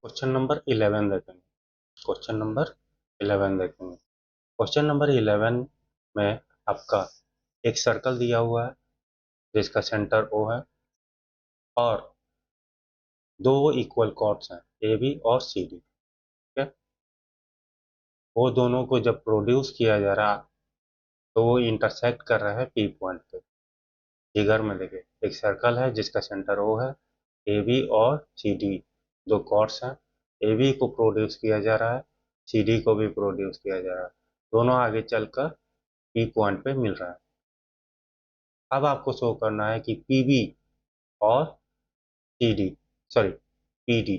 Question number 11 देखेंगे। Question number 11 देखेंगे। Question number 11 में आपका एक सर्कल दिया हुआ है जिसका सेंटर O है और दो इक्वल कॉर्ड्स हैं AB और CD। ठीक है, वो दोनों को जब प्रोड्यूस किया जा रहा तो वो इंटरसेक्ट कर रहा है P पॉइंट पे। फिगर में देखिए, एक सर्कल है जिसका सेंटर O है, AB और CD दो कॉर्ड्स हैं। AB को प्रोड्यूस किया जा रहा है, CD को भी प्रोड्यूस किया जा रहा है, दोनों आगे चलकर P पॉइंट पे मिल रहा है। अब आपको शो करना है कि PB और PD, सॉरी PD,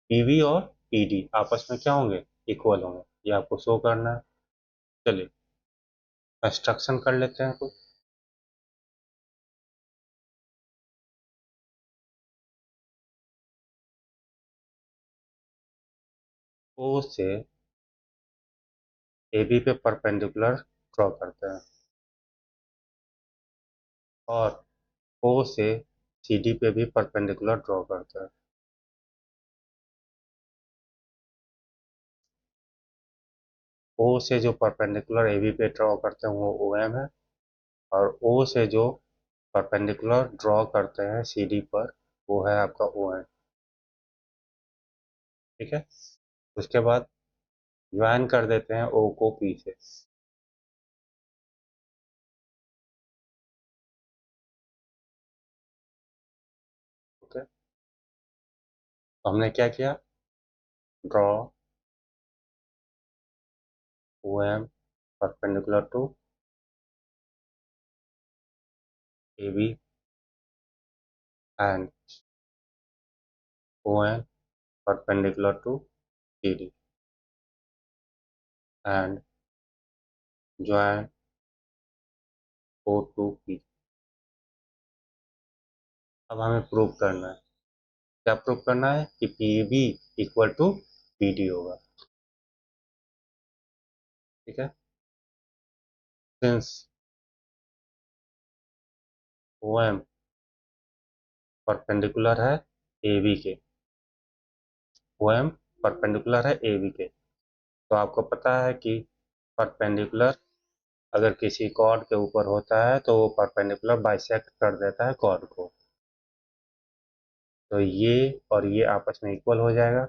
PB और PD आपस में क्या होंगे, इक्वल होंगे। ये आपको शो करना है। चलिए कंस्ट्रक्शन कर लेते हैं कुछ। O से AB पे परपेंडिकुलर ड्रॉ करते हैं और O से CD पे भी परपेंडिकुलर ड्रॉ करते हैं। O से जो परपेंडिकुलर AB पे ड्रॉ करते हैं वो OM है और O से जो परपेंडिकुलर ड्रॉ करते हैं CD पर वो है आपका OM। ठीक है, उसके बाद ज्वाइन कर देते हैं O को P से। ओके, तो हमने क्या किया, draw OM perpendicular to AB and OM perpendicular to CD and join O to P। अब हमें प्रूव करना है, क्या प्रूव करना है कि PB इक्वल टू PD होगा। ठीक है, सिंस OM परपेंडिकुलर है AB के, OM परपेंडिकुलर है AB के, तो आपको पता है कि परपेंडिकुलर अगर किसी कॉर्ड के ऊपर होता है तो वो परपेंडिकुलर बाइसेक्ट कर देता है कॉर्ड को, तो ये और ये आपस में इक्वल हो जाएगा।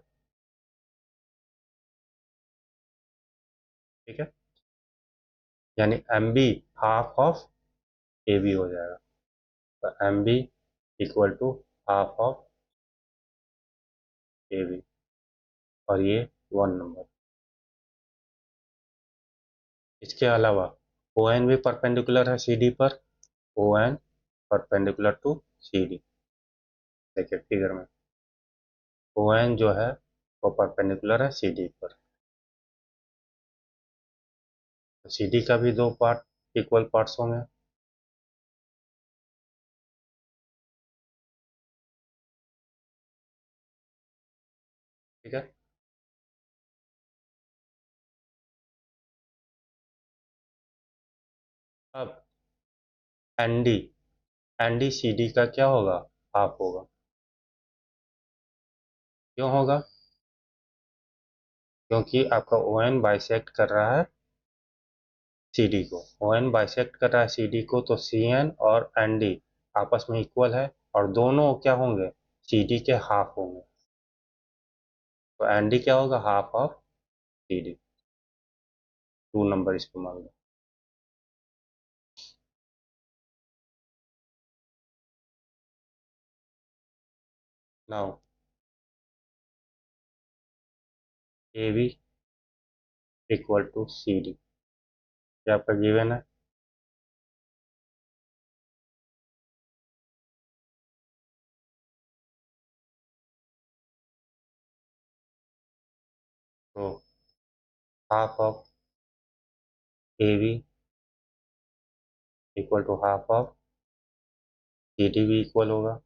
ठीक है, यानी M B half of A B हो जाएगा, तो M B equal to half of A B और ये 1 नंबर। इसके अलावा ओ एन भी परपेंडिकुलर है सी डी पर, O N perpendicular to C D. देखिए फिगर में ओ एन जो है वो परपेंडिकुलर है सी डी पर, तो सी डी का भी दो पार्ट इक्वल पार्ट्स होंगे। ठीक है, अब N D, N D C D का क्या होगा, हाफ होगा। क्यों होगा, क्योंकि आपका ओ एन बाइसेक्ट कर रहा है सी डी को, ओ एन बाइसेक्ट कर रहा है सी डी को, तो सी एन और एन डी आपस में इक्वल है और दोनों क्या होंगे, सी डी के हाफ होंगे, तो एन डी क्या होगा, half of C D. 2 number इसको मान लो। Now A B equal to C D, क्या आपका गिवन है। तो half of A B equal to half of C D भी इक्वल होगा,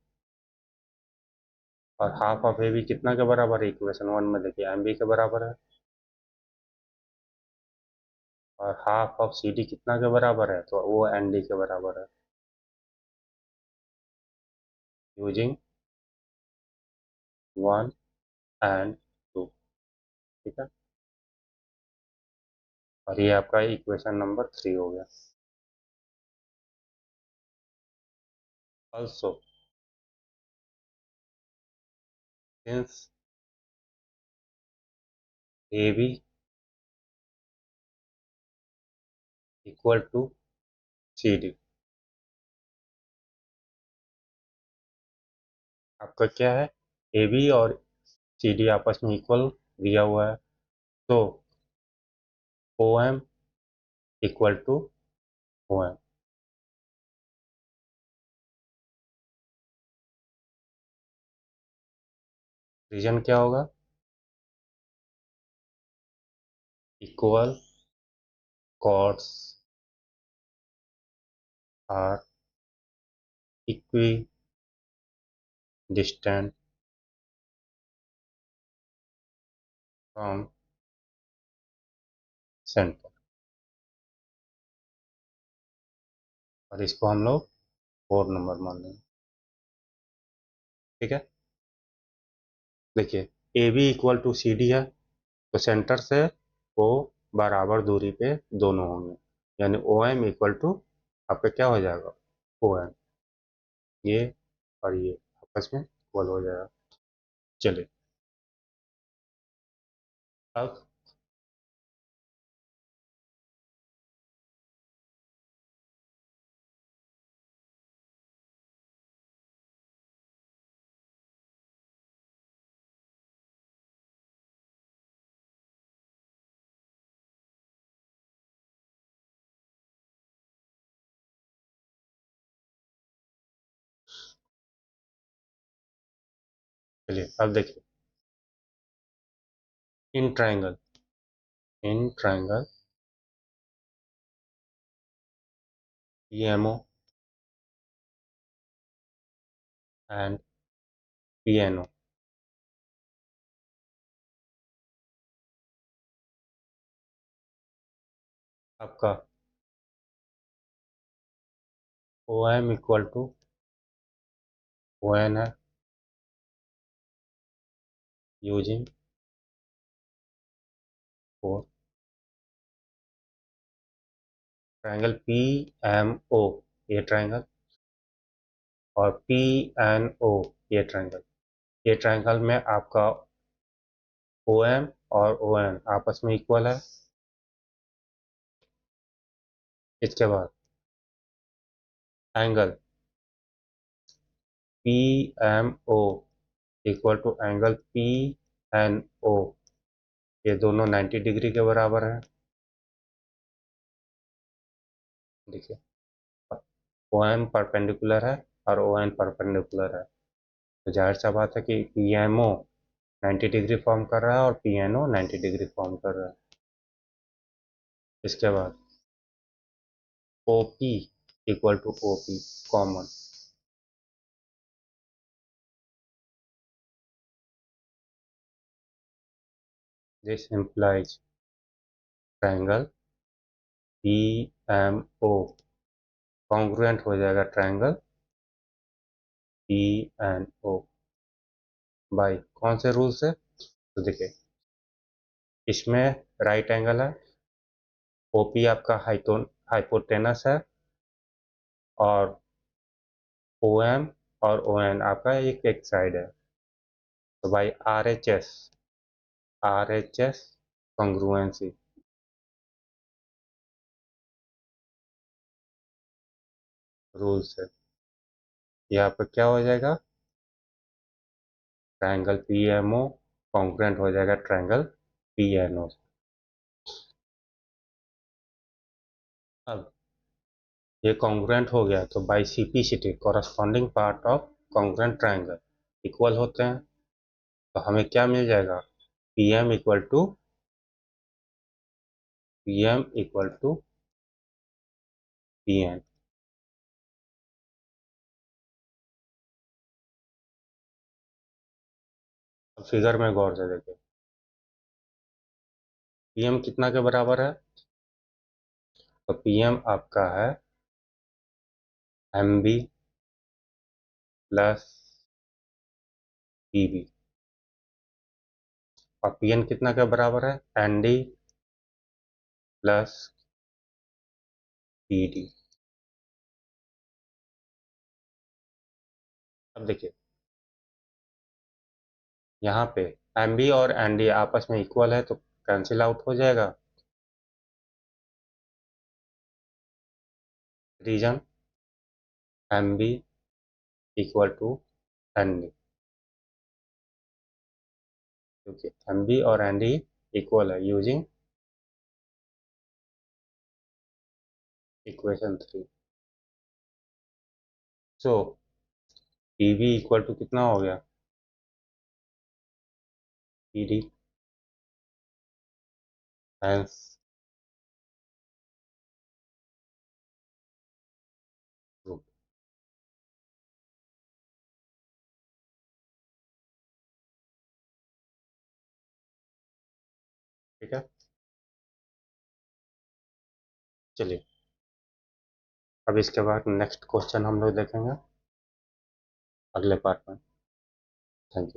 और हाफ ऑफ ए बी कितना के बराबर है, इक्वेशन 1 में देखिए एम बी के बराबर है, और हाफ ऑफ सी डी कितना के बराबर है, तो वो एन डी के बराबर है। Using 1 and 2। ठीक है, और ये आपका इक्वेशन नंबर 3 हो गया। Also since A B equal to C D, आपका क्या है, ए बी और सी डी आपस में इक्वल दिया हुआ है, तो O M equal to O M. Reason क्या होगा, equal chords are equidistant from centre, और इसको हम लोग 4 नंबर मान लेंगे। ठीक है, देखिए A B equal to C D है, तो सेंटर से वो बराबर दूरी पे दोनों होंगे, यानी ओ एम इक्वल टू आपका क्या हो जाएगा, ओ एम, ये और ये आपस में इक्वल हो जाएगा। चलिए अब चलिए अब देखिए, in triangle, in triangle PMO and PNO, आपका OM इक्वल टू ON है, यूजिंग 4 ट्राइंगल PMO, ये ट्राइंगल, और PNO, ये ट्राइंगल, ये ट्राइंगल में आपका OM और ON आपस में इक्वल है। इसके बाद angle PMO equal to angle PNO, ये दोनों 90 डिग्री के बराबर हैं। देखिए ओ एम परपेंडिकुलर है और ओ एन परपेंडिकुलर है, तो जाहिर सा बात है कि P M O 90 degree form कर रहा है और P N O 90 degree form कर रहा है। इसके बाद O P equal to O P common, this implies triangle P M O congruent हो जाएगा triangle P N O, by कौन से रूल से, तो देखिए इसमें राइट एंगल है, ओपी आपका हाइपोटेनस है, और ओ एम और ओ एन आपका एक साइड है, तो भाई R H S congruency rule से यहाँ पर क्या हो जाएगा, triangle P M O congruent हो जाएगा ट्राइंगल पी एन ओ। अब ये कॉन्ग्रुएंट हो गया, तो by CPCT corresponding part of congruent triangle equal होते हैं, तो हमें क्या मिल जाएगा, P M equal to P M equal to P N. अब फिगर में गौर से देखें, पी एम कितना के बराबर है, तो पी एम आपका है M B plus P B, और पी एन कितना के बराबर है, N D plus P D. अब देखिए यहाँ पे एम बी और एन डी आपस में इक्वल है तो कैंसिल आउट हो जाएगा। Reason M B equal to N D, क्योंकि एम बी और एन डी इक्वल है using equation 3। So P V equal to कितना हो गया, पी डी, हेंस प्रूफ। ठीक है, चलिए अब इसके बाद नेक्स्ट क्वेश्चन हम लोग देखेंगे अगले पार्ट में। Thank you.